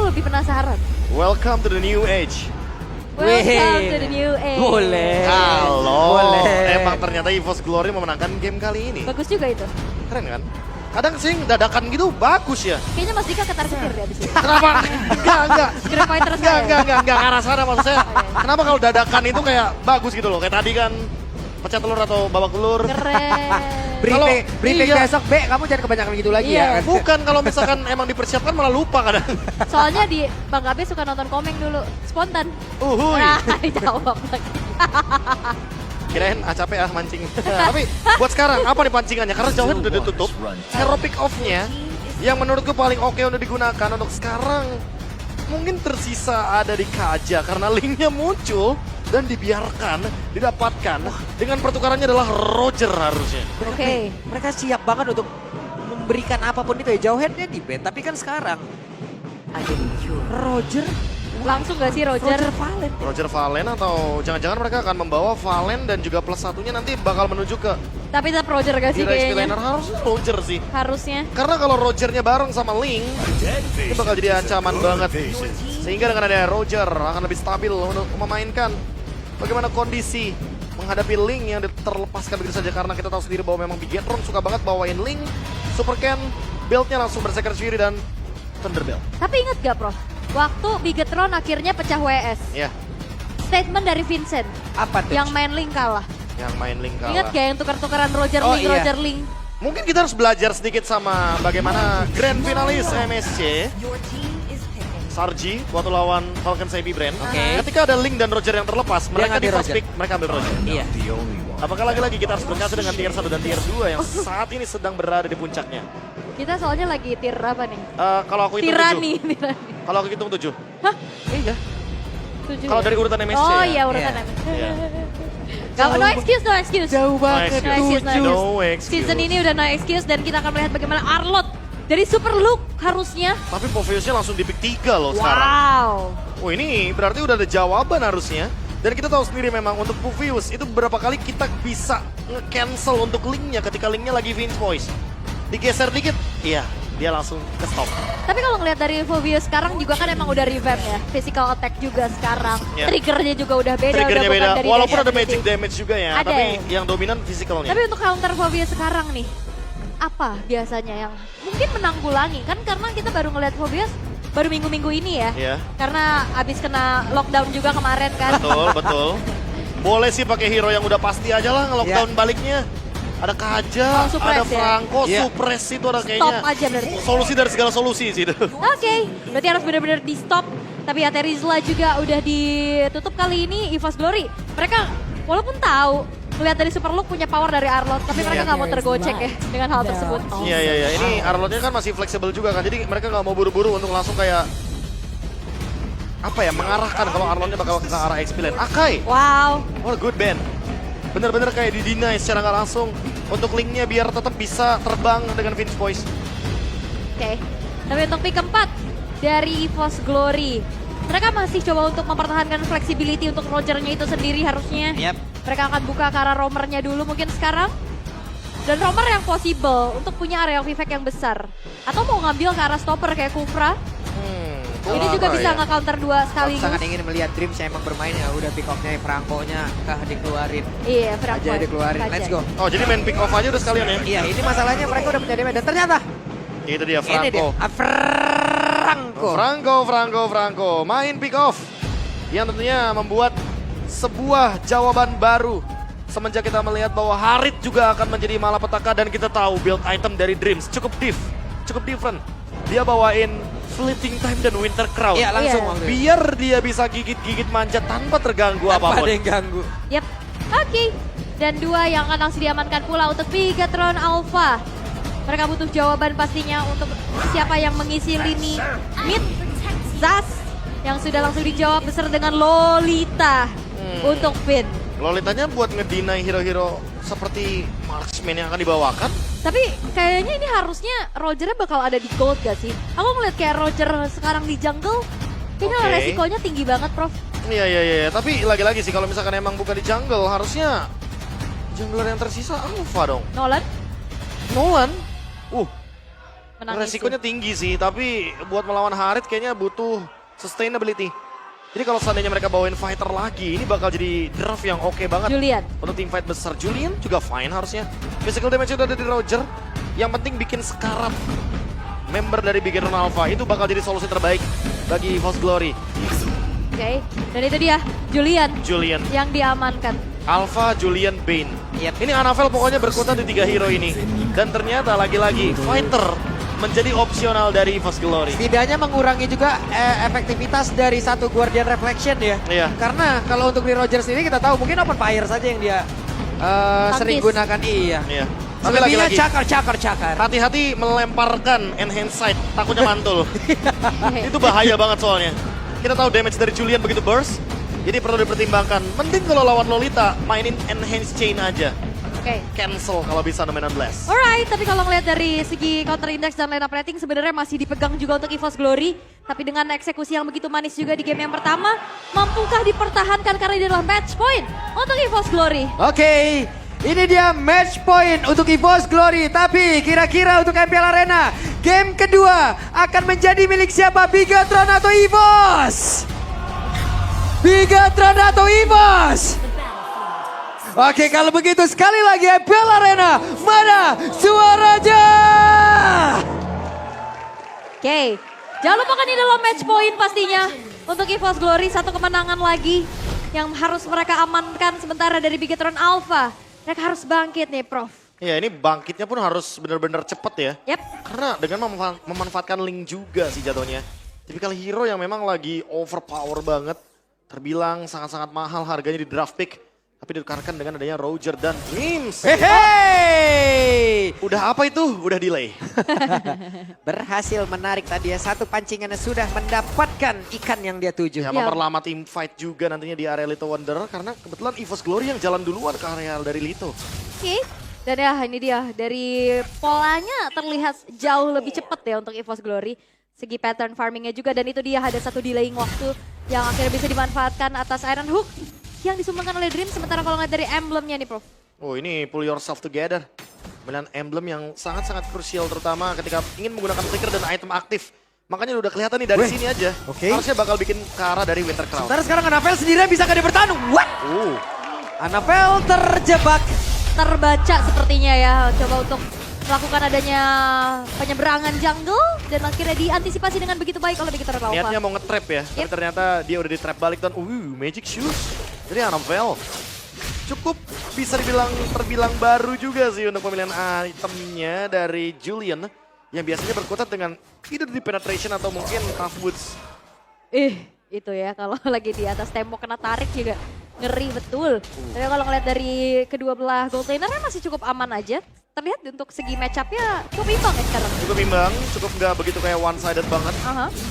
Lebih penasaran. Welcome to the new age. Welcome to the new age. Boleh. Halo. Boleh. Emang ternyata EVOS Glory memenangkan game kali ini. Bagus juga itu. Keren kan? Kadang sih dadakan gitu bagus ya. Kayaknya Mas Dika ketar-ketir ya abis itu. Kenapa? Enggak. Segera pointer saya. Enggak ke arah sana maksud saya. Kenapa kalau dadakan itu kayak bagus gitu loh. Kayak tadi kan pecah telur atau babak telur. Keren. Briefing iya. besok, Be, kamu jangan kebanyakan gitu lagi Iya. ya. Bukan kalau misalkan emang dipersiapkan malah lupa kadang. Soalnya di Bang Gabe suka nonton komeng dulu. Spontan. Uhuy. Nah, dijawab lagi. Kirain capek mancing. Tapi buat sekarang apa nih pancingannya? Karena jauhnya udah ditutup. Hero pick off-nya yang menurutku paling oke untuk digunakan untuk sekarang mungkin tersisa ada di Kaja karena linknya muncul dan dibiarkan didapatkan dengan pertukarannya adalah Roger harusnya. Oke. Mereka siap banget untuk memberikan apapun itu ya. Jauhheadnya di ban, tapi kan sekarang ada Roger. Langsung gak sih Roger? Valen. Roger Valen atau jangan-jangan mereka akan membawa Valen dan juga plus satunya nanti bakal menuju ke Tapi tetap Roger gak sih Hero XP kayaknya? laner harusnya Roger sih. Harusnya. Karena kalau Rogernya bareng sama Link, ini bakal jadi ancaman banget. Sehingga dengan ada Roger akan lebih stabil untuk memainkan bagaimana kondisi menghadapi Link yang terlepaskan begitu saja. Karena kita tahu sendiri bahwa memang Bigetron suka banget bawain Link, Super Ken, build-nya langsung Berserker Fury dan Thunderbelt. Tapi ingat gak Prof? Waktu Bigetron akhirnya pecah WS. Ya, Statement dari Vincent. Apa tuh? Yang main Link kalah. yang main Link Ingat kalah. gak yang tukar-tukaran Roger Oh, Link, iya. Roger Link? Mungkin kita harus belajar sedikit sama bagaimana Grand Finalis MSC Sarji waktu lawan Falcon Sabi Brand. Oke. Ketika ada Link dan Roger yang terlepas, mereka ngambil di first Roger. pick, mereka ambil Roger. Iya. Apakah lagi-lagi kita harus berkaca dengan tier 1 dan tier 2 yang saat ini sedang berada di puncaknya? Kita soalnya lagi tier apa nih? Kalau aku hitung Tirani. 7. Kalau aku hitung 7. Hah? Iya. 7 Kalau dari urutan MSC Oh ya. iya urutan Iya. MSC. Iya. No excuse, no excuse. Jauh banget. No excuse, no excuse. No excuse. Season ini udah no excuse dan kita akan melihat bagaimana Arlott dari Super Look harusnya. Tapi Poviusnya langsung di pick 3 loh sekarang. Wow. Oh ini berarti udah ada jawaban harusnya. Dan kita tahu sendiri memang untuk Povius itu beberapa kali kita bisa nge-cancel untuk linknya ketika linknya lagi Vince Voice. Digeser dikit, iya dia langsung ke stop. Tapi kalau ngelihat dari Fovius sekarang juga kan emang udah revamp ya. Physical attack juga sekarang. Ya. Triggernya juga udah beda. Triggernya udah beda, bukan dari walaupun ada durability. magic damage juga ya. Ada Tapi ya? yang dominan physicalnya. Tapi untuk counter Fovius sekarang nih, apa biasanya yang mungkin menanggulangi? Kan karena kita baru ngelihat Fovius baru minggu-minggu ini ya. Iya, Karena abis kena lockdown juga kemarin kan. betul. Boleh sih pakai hero yang udah pasti aja lah nge-lockdown baliknya. Ada Kaja, Oh, Suppress ada ya? Franco, Iya. Suppress itu ada Stop kayaknya. aja berarti. Solusi dari segala solusi sih itu. Oke, berarti harus benar-benar di stop. Tapi ya Terizla juga udah ditutup kali ini EVOS Glory. Mereka walaupun tahu melihat dari Super Look punya power dari Arlott, tapi mereka nggak mau tergocek ya dengan hal tersebut. Iya. Ini Arlott-nya kan masih fleksibel juga kan. Jadi mereka nggak mau buru-buru untuk langsung kayak apa ya, mengarahkan kalau Arlott-nya bakal ke arah XP lane. Akai, Wow, what a good band. Bener-bener kayak di-deny secara nggak langsung untuk linknya biar tetap bisa terbang dengan Vince Voice. oke. Tapi untuk pick keempat dari EVOS Glory, mereka masih coba untuk mempertahankan flexibility untuk Rogernya itu sendiri harusnya. Yap. Mereka akan buka ke arah roamernya dulu mungkin sekarang. Dan roamer yang possible untuk punya area of effect yang besar. Atau mau ngambil ke arah stopper kayak Kufra. Ini juga bisa nge-counter dua sekaligus. Sangat ingin melihat Dreams yang emang bermain ya. Udah pick off-nya, Franco-nya dikeluarin. Iya, Franco. Aja dikeluarin. Let's go. Oh jadi main pick off aja udah sekalian ya? Iya, ini masalahnya mereka udah punya damage. Dan ternyata Itu dia ini dia. Franco. Franco. Franco. Main pick off. Yang tentunya membuat sebuah jawaban baru. Semenjak kita melihat bahwa Harit juga akan menjadi malapetaka. Dan kita tahu build item dari Dreams cukup different. Dia bawain Fleeting Time dan Winter Crown. Iya, langsung Iya. waktu itu. Biar dia bisa gigit-gigit manjat tanpa terganggu Tanpa apapun. ada yang ganggu. Yap, oke. Dan dua yang akan langsung diamankan pula untuk Bigetron Alpha. Mereka butuh jawaban pastinya untuk siapa yang mengisi lini mid. Zas yang sudah langsung dijawab beserta dengan Lolita untuk Finn. Lolitanya buat ngedinai hero-hero seperti marksman yang akan dibawakan. Tapi kayaknya ini harusnya Rogernya bakal ada di gold gak sih? Aku ngeliat kayak Roger sekarang di jungle, kayaknya Oke. resikonya tinggi banget Prof. Iya. Tapi lagi-lagi sih kalau misalkan emang bukan di jungle, harusnya jungler yang tersisa Alpha dong. Nolan Nolan. menangis. Resikonya tinggi sih, tapi buat melawan Harit kayaknya butuh sustainability. Jadi kalau seandainya mereka bawain fighter lagi, ini bakal jadi draft yang oke banget. Julian. Untuk team fight besar. Julian juga fine harusnya. Physical damage udah ada di Roger. Yang penting bikin sekarat member dari Bigetron Alpha. Itu bakal jadi solusi terbaik bagi False Glory. Oke, dan itu dia Julian. yang diamankan. Alpha, Julian, Bane. Ini Anavel pokoknya berkutat di 3 hero ini. Dan ternyata lagi-lagi fighter menjadi opsional dari False Glory. Setidaknya mengurangi juga efektivitas dari satu Guardian Reflection ya. Iya. Karena kalau untuk di Roger sendiri kita tahu mungkin Open Fire saja yang dia sering gunakan. Iya. Tapi Selebihnya lagi-lagi cakar. hati-hati melemparkan enhance sight, takutnya mantul. Itu bahaya banget soalnya. Kita tahu damage dari Julian begitu burst, jadi perlu dipertimbangkan. Mending kalau lawan Lolita mainin enhance chain aja. Oke. Cancel kalau bisa Dominant Blast. Alright, tapi kalau ngeliat dari segi counter index dan line up rating sebenarnya masih dipegang juga untuk EVOS Glory. Tapi dengan eksekusi yang begitu manis juga di game yang pertama, mampukah dipertahankan karena ini adalah match point untuk EVOS Glory? Oke, ini dia match point untuk EVOS Glory. Tapi kira-kira untuk MPL Arena, game kedua akan menjadi milik siapa? Bigetron atau EVOS? Bigetron atau EVOS? Oke, kalau begitu sekali lagi MPL Arena, mana suaranya? Oke, jangan lupakan ini adalah match point pastinya untuk EVOS Glory. Satu kemenangan lagi yang harus mereka amankan sementara dari Bigetron Alpha. Mereka harus bangkit nih, Prof. Ya ini bangkitnya pun harus benar-benar cepet ya. Yep. Karena dengan memanfaatkan link juga sih jatuhnya. Tipikal hero yang memang lagi overpower banget. Terbilang sangat-sangat mahal harganya di draft pick. Tapi ditukarkan dengan adanya Roger dan Dreams. Hehehe. Udah apa itu? Udah delay. Berhasil menarik tadi ya, satu pancingannya sudah mendapatkan ikan yang dia tuju. Ya, memperlama tim fight juga nantinya di area Lito Wanderer. Karena kebetulan EVOS Glory yang jalan duluan ke area dari Lito. Oke, dan ya ini dia dari polanya terlihat jauh lebih cepat ya untuk EVOS Glory. Segi pattern farmingnya juga, dan itu dia ada satu delaying waktu yang akhirnya bisa dimanfaatkan atas Iron Hook yang disumbangkan oleh Dream. Sementara kalau ngeliat dari emblemnya nih, Prof. Oh, ini pull yourself together. Pemilihan emblem yang sangat-sangat krusial terutama ketika ingin menggunakan flicker dan item aktif. Makanya udah kelihatan nih dari sini aja. Harusnya bakal bikin ke arah dari Winter Crown. Sementara sekarang Anavel sendirian bisa dia bertahan. What? Anavel terjebak. Terbaca sepertinya ya, coba untuk melakukan adanya penyeberangan jungle dan akhirnya diantisipasi dengan begitu baik oleh Bigetron Alpha. Niatnya mau nge-trap ya, tapi ternyata dia udah di-trap balik dan Magic Shoes. Jadi Anavel cukup bisa terbilang baru juga sih untuk pemilihan itemnya dari Julian yang biasanya berkutat dengan either di penetration atau mungkin tough woods. Itu ya kalau lagi di atas tembok kena tarik juga ngeri betul. Tapi kalau ngeliat dari kedua belah gold laner masih cukup aman aja. Terlihat untuk segi match-up-nya cukup imbang ya sekarang. Cukup imbang, cukup nggak begitu kayak one-sided banget.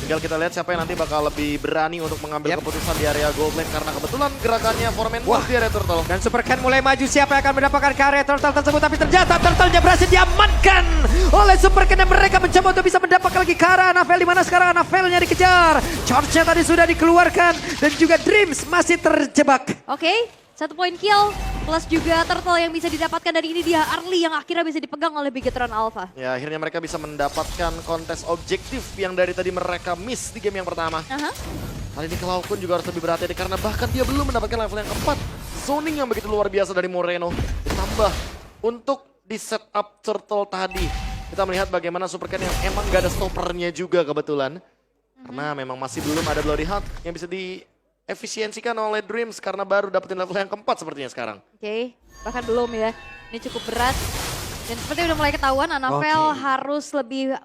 Tinggal kita lihat siapa yang nanti bakal lebih berani untuk mengambil keputusan di area gold lane. Karena kebetulan gerakannya Foreman Wolf di area turtle. Dan Super Ken mulai maju, siapa yang akan mendapatkan ke area turtle tersebut. Tapi ternyata turtle-nya berhasil diamankan oleh Super Ken. Dan mereka mencoba untuk bisa mendapatkan lagi ke arah Anavel. Dimana sekarang Anavelnya dikejar. Charge-nya tadi sudah dikeluarkan. Dan juga Dreams masih terjebak. Oke, 1 point kill plus juga turtle yang bisa didapatkan dari ini dia Arlie yang akhirnya bisa dipegang oleh Bigetron Alpha. Ya akhirnya mereka bisa mendapatkan kontes objektif yang dari tadi mereka miss di game yang pertama. Kali ini Cloud pun juga harus lebih berhati-hati karena bahkan dia belum mendapatkan level yang keempat. Zoning yang begitu luar biasa dari Moreno. Ditambah untuk di setup turtle tadi. Kita melihat bagaimana Super Ken yang emang gak ada stoppernya juga kebetulan. Karena memang masih belum ada Bloody Heart yang bisa diefisiensikan oleh Dreams karena baru dapetin level yang keempat sepertinya sekarang. Oke, bahkan belum ya. Ini cukup berat. Dan seperti udah mulai ketahuan, Anavel harus lebih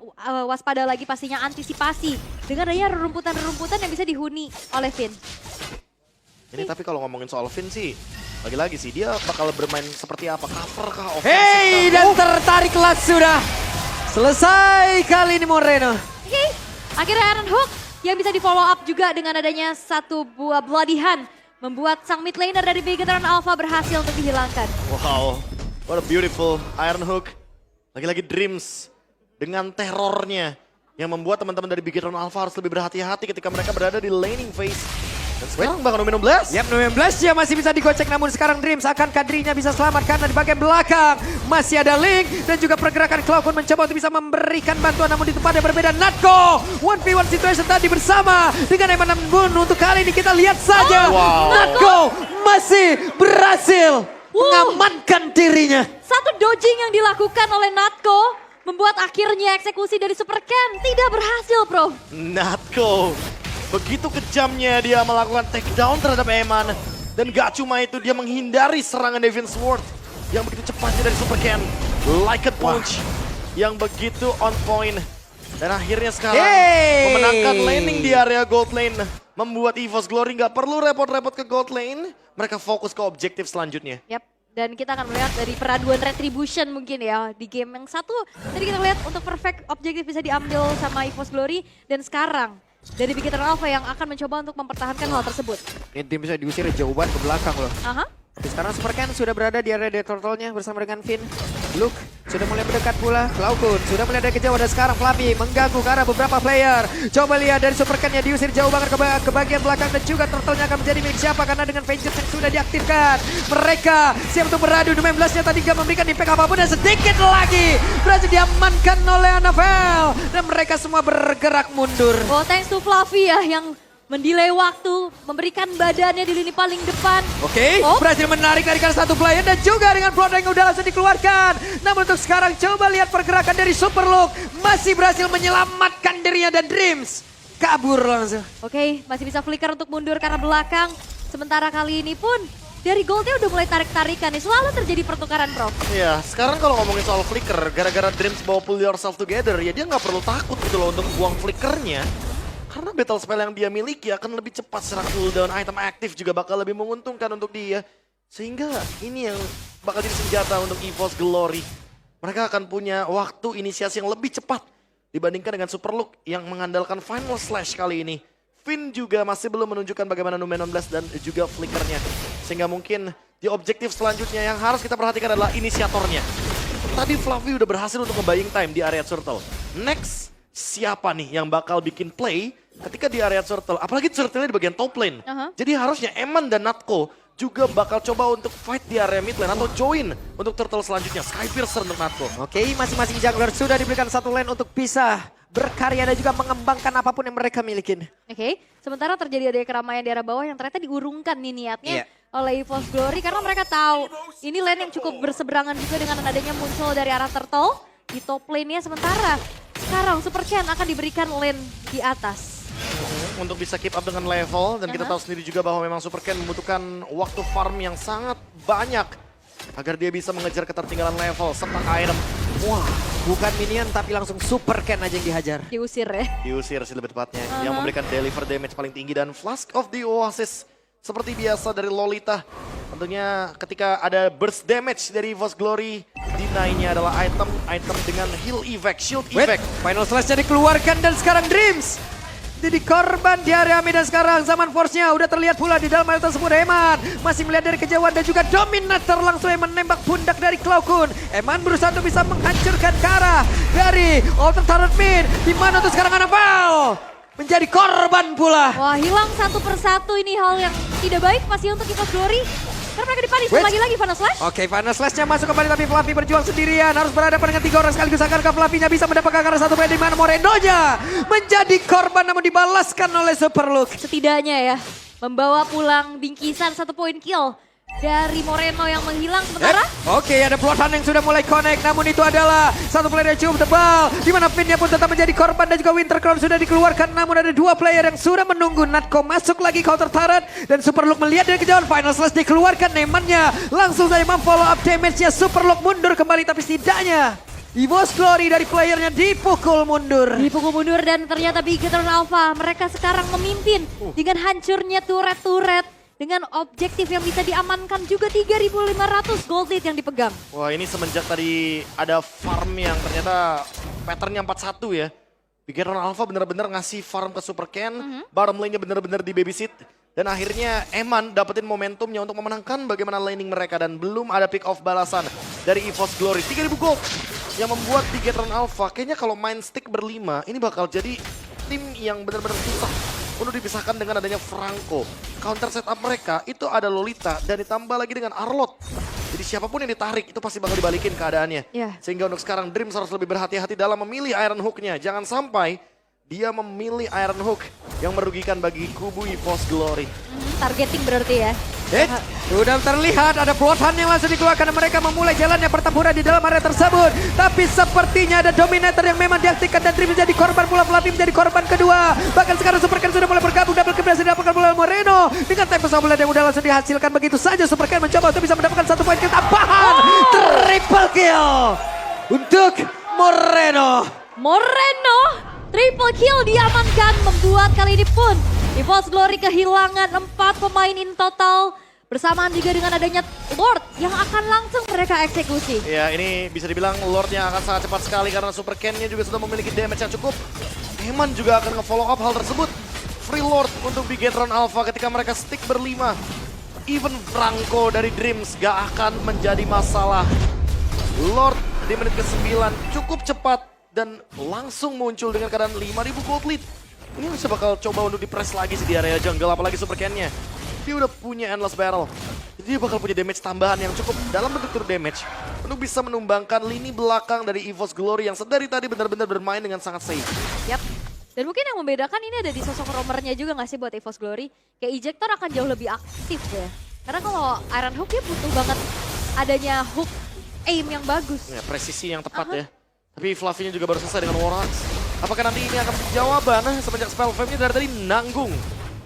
waspada lagi pastinya antisipasi. Dengan adanya rerumputan-rerumputan yang bisa dihuni oleh Finn. Ini tapi kalau ngomongin soal Finn sih, lagi-lagi sih dia bakal bermain seperti apa? Cover kah? Hey, dan tertarik kelas sudah. Selesai kali ini Moreno. Oke, akhirnya Iron Hook yang bisa di follow up juga dengan adanya satu buah Bloody Hand. Membuat sang mid laner dari Bigetron Alpha berhasil untuk dihilangkan. Wow, what a beautiful Iron Hook. Lagi-lagi Dreams dengan terornya yang membuat teman-teman dari Bigetron Alpha harus lebih berhati-hati ketika mereka berada di laning phase. Dan sekarang bakal minum blast. Yap, 19 ya masih bisa digocek, namun sekarang Dreams akan Kadrinya bisa selamat karena di bagian belakang masih ada Link dan juga pergerakan Cloud9 mencoba untuk bisa memberikan bantuan, namun di tempat yang berbeda Natko 1v1 situation tadi bersama dengan Eman Bun. Untuk kali ini kita lihat saja Natko masih berhasil mengamankan dirinya. Satu dodging yang dilakukan oleh Natko membuat akhirnya eksekusi dari Super Ken tidak berhasil, Bro. Natko, begitu kejamnya dia melakukan takedown terhadap Eman. Dan gak cuma itu, dia menghindari serangan Devin Sword yang begitu cepatnya dari Super Ken. Like a punch yang begitu on point. Dan akhirnya sekarang memenangkan laning di area gold lane. Membuat EVOS Glory gak perlu repot-repot ke gold lane. Mereka fokus ke objektif selanjutnya. Yap. Dan kita akan melihat dari peraduan retribution mungkin ya di game yang satu. Tadi kita lihat untuk perfect objektif bisa diambil sama EVOS Glory. Dan sekarang dari Big Hit Alpha yang akan mencoba untuk mempertahankan hal tersebut. Ini tim bisa diusir jauh banget ke belakang loh. Aha. Tapi sekarang Super Ken sudah berada di area Death Turtle-nya bersama dengan Finn. Luke sudah mulai mendekat pula. Cloud9 sudah mulai dari kejauhan dan sekarang Fluffy mengganggu ke arah beberapa player. Coba lihat dari Super Ken-nya diusir jauh banget ke bagian belakang dan juga Turtle-nya akan menjadi milik siapa karena dengan Vengeance yang sudah diaktifkan. Mereka siap untuk beradu. 19-nya tadi gak memberikan impact apapun dan sedikit lagi berhasil diamankan oleh Annabelle. Dan mereka semua bergerak mundur. Oh, thanks to Fluffy ya yang mendelay waktu, memberikan badannya di lini paling depan. Oke, berhasil menarik dari satu player dan juga dengan plot yang udah langsung dikeluarkan. Namun untuk sekarang coba lihat pergerakan dari Super Luke. Masih berhasil menyelamatkan dirinya dan Dreams kabur langsung. Oke, masih bisa flicker untuk mundur karena belakang. Sementara kali ini pun dari Goldnya udah mulai tarik-tarikan nih. Selalu terjadi pertukaran, Prof. Iya, sekarang kalau ngomongin soal flicker, gara-gara Dreams bawa pull yourself together, ya dia nggak perlu takut gitu loh untuk buang flickernya. Karena battle spell yang dia miliki akan lebih cepat secara cooldown, item aktif juga bakal lebih menguntungkan untuk dia. Sehingga ini yang bakal jadi senjata untuk EVOS Glory. Mereka akan punya waktu inisiasi yang lebih cepat dibandingkan dengan Super Luke yang mengandalkan Final Slash kali ini. Finn juga masih belum menunjukkan bagaimana Numenon Blast dan juga flickernya. Sehingga mungkin di objektif selanjutnya yang harus kita perhatikan adalah inisiatornya. Tadi Fluffy udah berhasil untuk nge-buying time di area Turtle. Next, siapa nih yang bakal bikin play ketika di area Turtle, apalagi Turtle-nya di bagian top lane. Jadi harusnya Eman dan Natko juga bakal coba untuk fight di area mid lane atau join untuk Turtle selanjutnya. Skypiercer untuk Natko. Oke, masing-masing jungler sudah diberikan satu lane untuk bisa berkarya dan juga mengembangkan apapun yang mereka milikin. Oke, sementara terjadi ada keramaian di area bawah yang ternyata diurungkan nih niatnya oleh EVOS Glory. Karena mereka tahu ini lane yang cukup berseberangan juga dengan adanya muncul dari arah Turtle di top lane-nya. Sementara sekarang Super Ken akan diberikan lane di atas. Untuk bisa keep up dengan level dan kita tahu sendiri juga bahwa memang Super Ken membutuhkan waktu farm yang sangat banyak agar dia bisa mengejar ketertinggalan level serta item. Wah, bukan minion tapi langsung Super Ken aja yang dihajar. Diusir ya. Diusir sih lebih tepatnya, yang memberikan deliver damage paling tinggi dan Flask of the Oasis seperti biasa dari Lolita. Tentunya ketika ada burst damage dari EVOS Glory, deny-nya adalah item dengan heal effect, shield effect. Final Slash-nya dikeluarkan dan sekarang Dreams jadi korban di area mid dan sekarang zaman force-nya udah terlihat pula di dalam hal tersebut. Eman masih melihat dari kejauhan dan juga Dominator langsung Eman menembak pundak dari Cloud9. Eman berusaha untuk bisa menghancurkan ke arah dari Alter Turret mid, di mana untuk sekarang Annabelle menjadi korban pula. Wah, hilang satu persatu, ini hal yang tidak baik pasti untuk EVOS Glory. Karena mereka dipanis lagi-lagi Final Slash. Oke, Final Slash-nya masuk kembali tapi Fluffy berjuang sendirian. Harus berhadapan dengan 3 orang sekaligus. Akankah Fluffy-nya bisa mendapatkan karena satu poin di mana Moreno-nya menjadi korban namun dibalaskan oleh Super Luke. Setidaknya ya, membawa pulang bingkisan 1 poin kill dari Moreno yang menghilang. Sementara Oke, ada plotan yang sudah mulai connect, namun itu adalah satu player yang cukup tebal, di mana Finn-nya pun tetap menjadi korban dan juga Winter Crown sudah dikeluarkan, namun ada 2 player yang sudah menunggu. Natko masuk lagi counter turret dan Super Luke melihat dari kejauhan. Final Slash dikeluarkan, Nemannya langsung saja memfollow up damage-nya. Super Luke mundur kembali tapi setidaknya EVOS Glory dari playernya dipukul mundur. dipukul mundur dan ternyata Big Hit Alpha mereka sekarang memimpin dengan hancurnya turret-turret. Dengan objektif yang bisa diamankan juga 3.500 gold lead yang dipegang. Wah, ini semenjak tadi ada farm yang ternyata patternnya 4-1 ya. Big Hit Alpha bener-bener ngasih farm ke Super Ken, bottom lane-nya bener-bener di babysit. Dan akhirnya Eman dapetin momentumnya untuk memenangkan bagaimana laning mereka. Dan belum ada pick off balasan dari EVOS Glory. 3.000 gold yang membuat Big Hit Alpha kayaknya kalau main stick berlima ini bakal jadi tim yang bener-bener susah untuk dipisahkan dengan adanya Franco. Counter setup mereka itu ada Lolita dan ditambah lagi dengan Arlot. Jadi siapapun yang ditarik itu pasti bakal dibalikin keadaannya. Iya. Sehingga untuk sekarang Dreams harus lebih berhati-hati dalam memilih Iron Hook-nya. Jangan sampai dia memilih Iron Hook yang merugikan bagi kubu EVOS Glory. Targeting berarti ya. Sudah terlihat ada floatan yang langsung dikeluarkan dan mereka memulai jalannya pertempuran di dalam area tersebut. Tapi sepertinya ada Dominator yang memang diaktifkan dan Dream menjadi korban pula, Fluffy menjadi korban kedua. Bahkan sekarang Supercan sudah mulai bergabung, double kill berhasil didapatkan oleh Moreno. Dengan tempo bulat yang mudah langsung dihasilkan begitu saja. Supercan mencoba untuk bisa mendapatkan 1 poin kill tambahan. Triple kill untuk Moreno. Triple kill diamankan, membuat kali ini pun EVOS Glory kehilangan 4 pemain in total. Bersamaan juga dengan adanya Lord yang akan langsung mereka eksekusi. Ya, ini bisa dibilang Lordnya akan sangat cepat sekali karena Super Ken-nya juga sudah memiliki damage yang cukup. Eman juga akan nge-follow up hal tersebut. Free Lord untuk Bigetron Alpha ketika mereka stick berlima. Even Franco dari Dreams gak akan menjadi masalah. Lord di menit ke-9 cukup cepat dan langsung muncul dengan keadaan 5.000 gold lead. Ini bisa bakal coba untuk di-press lagi sih di area jungle, apalagi Super Ken-nya. Dia udah punya Endless Barrel. Jadi dia bakal punya damage tambahan yang cukup dalam bentuk true damage untuk bisa menumbangkan lini belakang dari EVOS Glory yang sedari tadi benar-benar bermain dengan sangat safe. Yap. Dan mungkin yang membedakan ini ada di sosok roamernya juga gak sih buat EVOS Glory? Kayak Ejector akan jauh lebih aktif ya. Karena kalau Iron Hook dia butuh banget adanya hook aim yang bagus. Ya, presisi yang tepat ya. Tapi Fluffy-nya juga baru selesai dengan War Axe. Apakah nanti ini akan menjadi jawaban semenjak spell Flame-nya dari tadi nanggung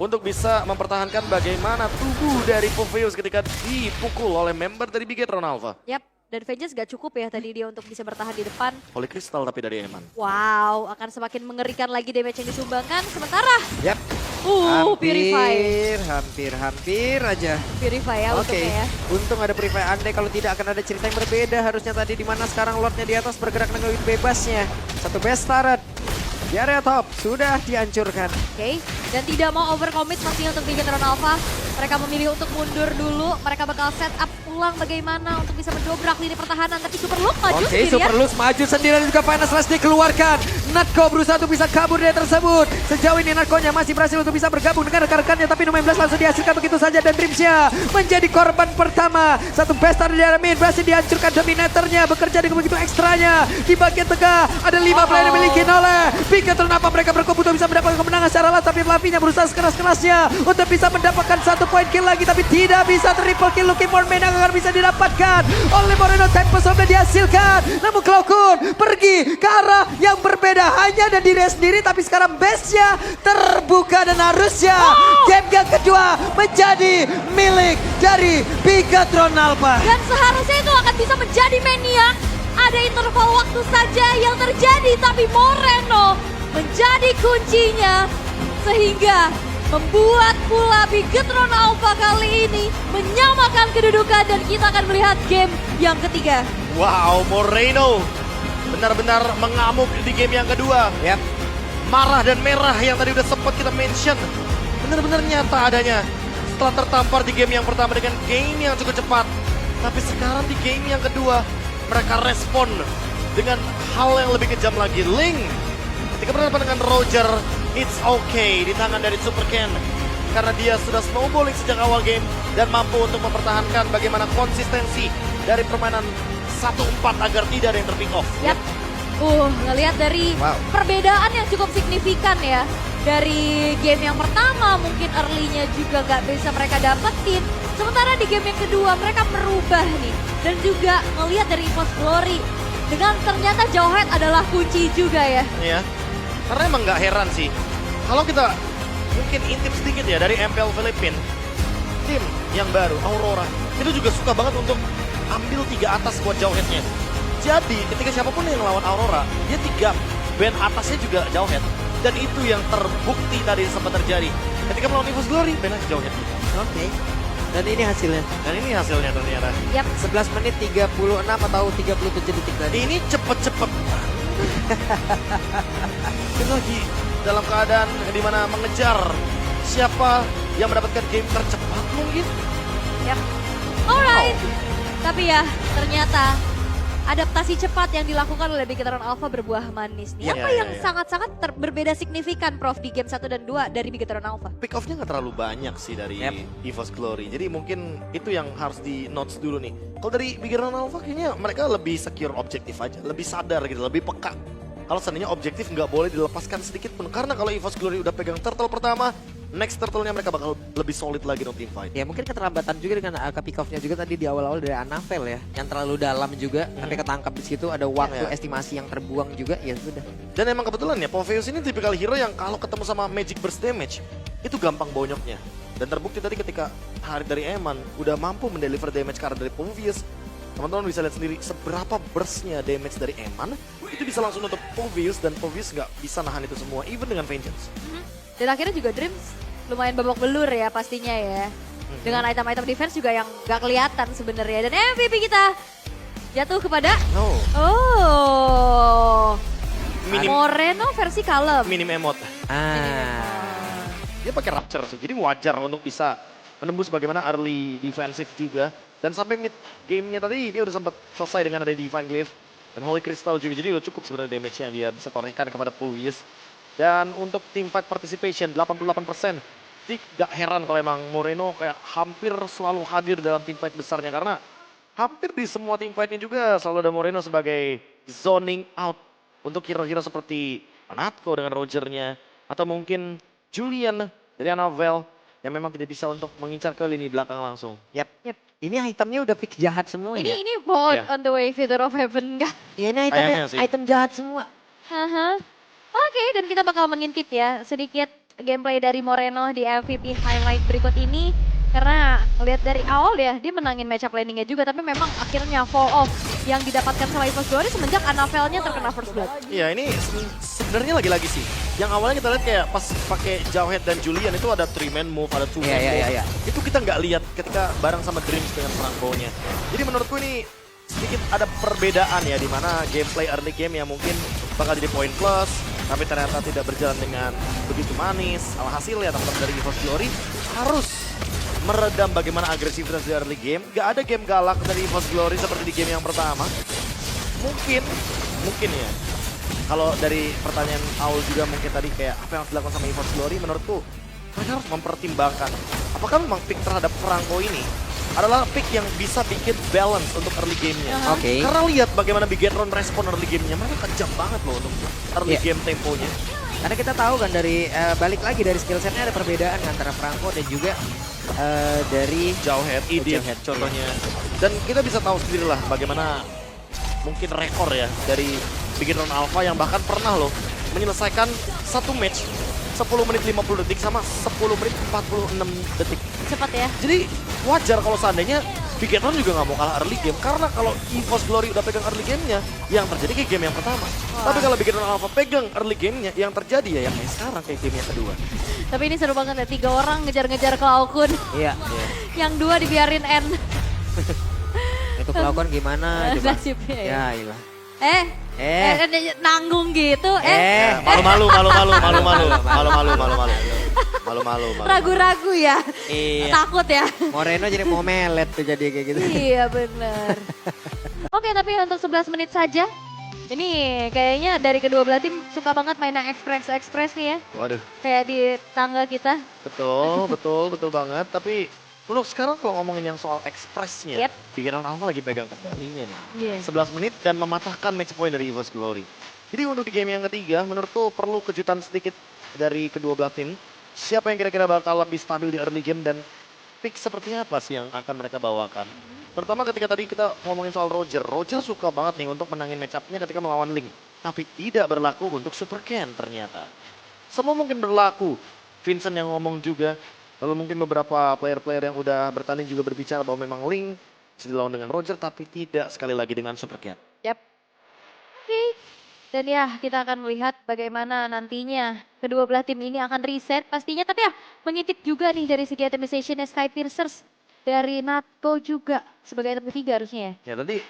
untuk bisa mempertahankan bagaimana tubuh dari Popheus ketika dipukul oleh member dari Bigetron Alpha. Yap, dan Vengeance gak cukup ya tadi dia untuk bisa bertahan di depan. Holy Crystal tapi dari Eman. Wow, akan semakin mengerikan lagi damage yang disumbangkan. Sementara, Yap. Purify. Hampir aja. Purify ya Oke, untungnya ya. untung ada Purify. Andai kalau tidak akan ada cerita yang berbeda harusnya tadi, di mana sekarang Lordnya di atas bergerak dengan lebih bebasnya. Satu best turret di area top sudah dihancurkan. Oke, dan tidak mau overcommit pastinya untuk Bigetron Alpha. Mereka memilih untuk mundur dulu. Mereka bakal set up ulang bagaimana untuk bisa mendobrak lini pertahanan. Tapi Super Luke maju Oke, sendirian. Super Luz maju sendirian dan juga Final Slash dikeluarkan. Natko berusaha untuk bisa kabur dari tersebut. Sejauh ini Natko-nya masih berhasil untuk bisa bergabung dengan rekan-rekannya. Tapi No 19 langsung dihasilkan begitu saja. Dan Dreamsnya menjadi korban pertama. Satu bestar di area mid berhasil dihancurkan. Dominatornya bekerja dengan begitu ekstranya. Di bagian tengah ada 5 player yang dimiliki oleh Bigetron. Apa mereka berkumpul untuk bisa mendapatkan kemenangan secara alat. Tapi Fluffy-nya berusaha sekeras-kerasnya untuk bisa mendapatkan 1 poin kill lagi. Tapi tidak bisa triple kill. Looking for Man yang akan bisa didapatkan oleh Moreno. Tempo sudah dihasilkan. Namun Cloud9 pergi ke arah yang berbeda. Hanya dan diri sendiri. Tapi sekarang base-nya terbuka. Dan harusnya game yang kedua menjadi milik dari Bigetron Alpha. Dan seharusnya itu akan bisa menjadi maniak. Ada interval waktu saja yang terjadi. Tapi Moreno menjadi kuncinya. Sehingga membuat pula Bigetron Alpha kali ini menyamakan kedudukan. Dan kita akan melihat game yang ketiga. Wow, Moreno benar-benar mengamuk di game yang kedua. Yap. Marah dan merah yang tadi udah sempat kita mention. Benar-benar nyata adanya. Setelah tertampar di game yang pertama dengan game yang cukup cepat. Tapi sekarang di game yang kedua, mereka respon dengan hal yang lebih kejam lagi. Ling, ketika berhadapan dengan Roger, it's okay di tangan dari Super Ken. Karena dia sudah snowballing sejak awal game dan mampu untuk mempertahankan bagaimana konsistensi dari permainan 1-4 agar tidak ada yang terpick off. Yap. Ngelihat dari perbedaan yang cukup signifikan ya. Dari game yang pertama mungkin early-nya juga gak bisa mereka dapetin. Sementara di game yang kedua mereka merubah nih. Dan juga ngelihat dari EVOS Glory. Dengan ternyata Jawhead adalah kunci juga ya. Iya, karena emang gak heran sih. Kalau kita mungkin intip sedikit ya dari MPL Filipina. Tim yang baru, Aurora, itu juga suka banget untuk ambil 3 atas buat Jawhead-nya. Jadi ketika siapapun yang lawan Aurora, dia 3 band atasnya juga Jawhead. Dan itu yang terbukti tadi sempat terjadi. Ketika melawan EVOS Glory, band atas Jawhead. Oke. Dan ini hasilnya. Dan ini hasilnya ternyata. Yap. 11 menit 36 atau 37 detik tadi. Ini cepet-cepet. Kita lagi dalam keadaan dimana mengejar siapa yang mendapatkan game tercepat mungkin. Yap. Alright. Tapi ya ternyata adaptasi cepat yang dilakukan oleh Bigetron Alpha berbuah manis nih. Iya, Apa iya, yang iya. sangat-sangat berbeda signifikan Prof di game 1 dan 2 dari Bigetron Alpha? Pick off-nya nggak terlalu banyak sih dari EVOS Glory. Jadi mungkin itu yang harus di notes dulu nih. Kalau dari Bigetron Alpha kayaknya mereka lebih secure objektif aja, lebih sadar gitu, lebih peka. Kalau seandainya objektif nggak boleh dilepaskan sedikit pun. Karena kalau EVOS Glory udah pegang turtle pertama, next turtle-nya mereka bakal lebih solid lagi untuk team fight. Ya mungkin keterlambatan juga dengan ke pick off-nya juga tadi di awal-awal dari Anavel ya. Yang terlalu dalam juga, sampai ketangkap di situ ada waktu Iya. estimasi yang terbuang juga, ya sudah. Dan emang kebetulan ya, Poveus ini tipikal hero yang kalau ketemu sama Magic Burst Damage, itu gampang bonyoknya. Dan terbukti tadi ketika Harit dari Eman udah mampu mendeliver damage karena dari Poveus. Teman-teman bisa lihat sendiri seberapa burstnya damage dari Eman, itu bisa langsung nutup Poveus dan Poveus nggak bisa nahan itu semua, even dengan Vengeance. Dan akhirnya juga Dreams lumayan babak belur ya pastinya ya. Dengan item-item defense juga yang gak kelihatan sebenarnya. Dan MVP kita jatuh kepada Minim, Moreno versi Kalem. minim emote. Dia pakai Rapture sih, jadi wajar untuk bisa menembus bagaimana early defensive juga. Dan sampai mid gamenya tadi dia udah sempat selesai dengan ada Divine Glaive dan Holy Crystal juga. Jadi udah cukup sebenarnya damage yang dia bisa torehkan kepada Poveus. Dan untuk team fight participation 88%. Tidak heran kalau emang Moreno kayak hampir selalu hadir dalam team fight besarnya. Karena hampir di semua team fightnya juga selalu ada Moreno sebagai zoning out. Untuk hero-hero seperti Manatko dengan Rogernya. Atau mungkin Julian dari Anavel yang memang tidak bisa untuk mengincar ke lini belakang langsung. Yap. Ini itemnya udah pick jahat semua ya. Ini bot Iya. on the way Feather of Heaven kah? Ya ini Kayaknya sih. item jahat semua. Haha. Oke, dan kita bakal mengintip ya sedikit gameplay dari Moreno di MVP highlight berikut ini. Karena lihat dari awal ya, dia menangin matchup landingnya juga. Tapi memang akhirnya fall off yang didapatkan sama EVOS Glory semenjak Anavelnya terkena first blood. Iya ini sebenarnya lagi-lagi sih. Yang awalnya kita lihat kayak pas pakai Jawhead dan Julian itu ada 3-man move, ada 2-man move. Iya. Itu kita nggak lihat ketika bareng sama Dreams dengan Franco-nya. Jadi menurutku ini sedikit ada perbedaan ya di mana gameplay early game yang mungkin bakal jadi point plus, tapi ternyata tidak berjalan dengan begitu manis. Alhasil ya teman-teman dari EVOS Glory harus meredam bagaimana agresivitas di early game. Gak ada game galak dari EVOS Glory seperti di game yang pertama. Mungkin ya. Kalau dari pertanyaan Aul juga mungkin tadi kayak apa yang harus dilakukan sama EVOS Glory, menurutku mereka harus mempertimbangkan apakah memang pick terhadap Franco ini adalah pick yang bisa bikin balance untuk early game-nya. Oke. Karena lihat bagaimana Bigetron respon early game-nya, mereka kejam banget loh untuk early game temponya. Karena kita tahu kan dari balik lagi dari skill setnya ada perbedaan antara Franco dan juga dari Jawhead, Idit contohnya. Dan kita bisa tahu sendiri lah bagaimana mungkin rekor ya dari Bigetron Alpha yang bahkan pernah loh menyelesaikan satu match 10 menit 50 detik sama 10 menit 46 detik. Cepat ya. Jadi wajar kalau seandainya Bigetron juga nggak mau kalah early game. Karena kalau EVOS Glory udah pegang early game-nya, yang terjadi kayak game yang pertama. Tapi kalau Bigetron Alpha pegang early game-nya, yang terjadi ya yang kayak sekarang kayak game yang kedua. Tapi ini seru banget ya, 3 orang ngejar-ngejar Cloud. Iya. Yang 2 dibiarin N. Itu kelakuan gimana coba? Nasibnya ya. Ya ilah. Nanggung gitu. Malu-malu. Ragu-ragu ya. Iya. Takut ya. Moreno jadi mau melet tuh jadi kayak gitu. Iya bener. Oke, tapi untuk 11 menit saja. Ini kayaknya dari kedua belah tim suka banget mainnya express nih ya. Waduh. Kayak di tangga kita. Betul banget. Tapi untuk sekarang kalau ngomongin yang soal expressnya, Yep. Bigetron Alpha lagi pegang kendalinya nih. Iya. 11 menit dan mematahkan match point dari EVOS Glory. Jadi untuk di game yang ketiga, menurutku perlu kejutan sedikit dari kedua belah tim. Siapa yang kira-kira bakal lebih stabil di early game dan pick seperti apa sih yang akan mereka bawakan. Terutama ketika tadi kita ngomongin soal Roger. Roger suka banget nih untuk menangin match up-nya ketika melawan Link. Tapi tidak berlaku untuk Super Ken ternyata. Semua mungkin berlaku. Vincent yang ngomong juga. Lalu mungkin beberapa player-player yang udah bertanding juga berbicara bahwa memang Link bisa dilawan dengan Roger tapi tidak sekali lagi dengan Super Ken. Yap. Oke. Dan ya kita akan melihat bagaimana nantinya kedua belah tim ini akan reset pastinya. Tapi ya mengintip juga nih dari segi itemization Sky Piercers dari Natko juga sebagai item ketiga harusnya ya. Ya tadi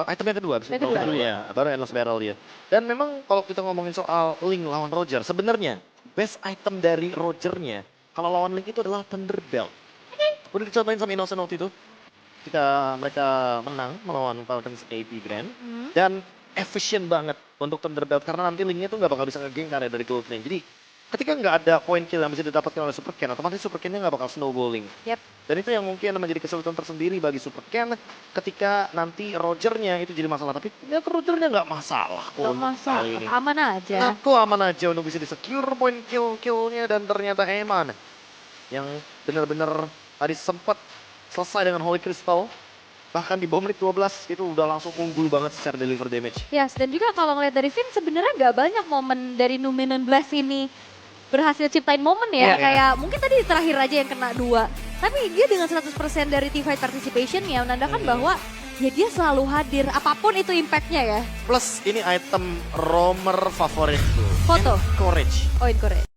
item yang kedua. Yang kedua. Ya, baru Endless Barrel dia. Dan memang kalau kita ngomongin soal Link lawan Roger, sebenarnya best item dari Rogernya kalau lawan Link itu adalah Thunder Belt. Udah dicontohin sama Innocent waktu itu. ketika mereka menang melawan Falcons AP Grand. Dan efisien banget untuk Thunderbelt karena nanti linknya tuh nggak bakal bisa nge-gank karya dari Goldlane. Jadi ketika nggak ada point kill yang bisa didapatkan oleh Super Ken, otomatis Super Ken-nya nggak bakal snowballing. Yep. Dan itu yang mungkin menjadi kesulitan tersendiri bagi Super Ken ketika nanti Roger-nya itu jadi masalah. Tapi ternyata Roger-nya nggak masalah. Gak masalah, kali ini. aman aja. Nah, kok aman aja untuk bisa di-secure point kill-killnya dan ternyata Eman yang benar-benar tadi sempat selesai dengan Holy Crystal. Bahkan di bom menit 12 itu udah langsung unggul banget secara deliver damage. Yes, dan juga kalau ngeliat dari Finn sebenarnya nggak banyak momen dari Numinous Blast ini berhasil ciptain momen ya. Iya, Kayak mungkin tadi di terakhir aja yang kena 2. Tapi dia dengan 100% dari teamfight participation ya menandakan bahwa ya dia selalu hadir apapun itu impactnya ya. Plus ini item roamer favorit. Foto. Encourage. Oh, encourage.